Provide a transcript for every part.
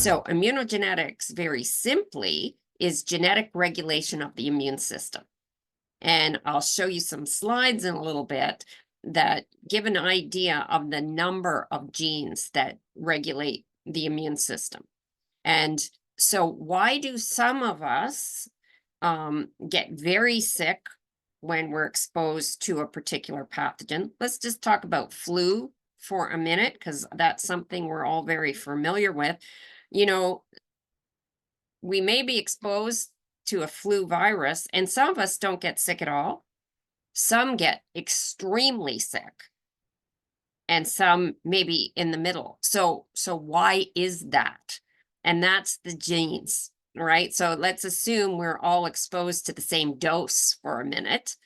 So immunogenetics, very simply, is genetic regulation of the immune system. And I'll show you some slides in a little bit that give an idea of the number of genes that regulate the immune system. And so why do some of us get very sick when we're exposed to a particular pathogen? Let's just talk about flu for a minute, because that's something we're all very familiar with. You know, we may be exposed to a flu virus, and some of us don't get sick at all. Some get extremely sick, and some maybe in the middle. So why is that? And that's the genes, right? So let's assume we're all exposed to the same dose for a minute,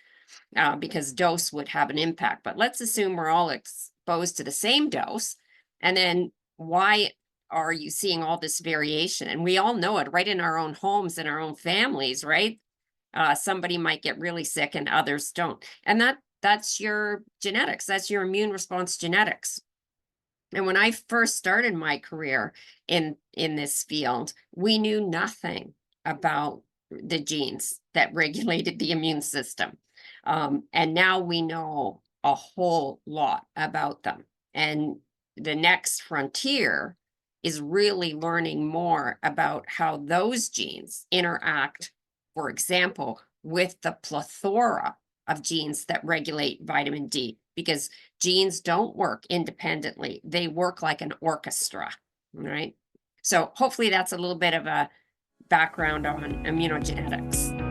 because dose would have an impact. But let's assume we're all exposed to the same dose, and then why are you seeing all this variation? And we all know it right in our own homes and our own families, right? Somebody might get really sick and others don't. And that's your genetics. That's your immune response genetics. And when I first started my career in this field, we knew nothing about the genes that regulated the immune system. And now we know a whole lot about them. And the next frontier is really learning more about how those genes interact, for example, with the plethora of genes that regulate vitamin D, because genes don't work independently. They work like an orchestra, right? So hopefully that's a little bit of a background on immunogenetics.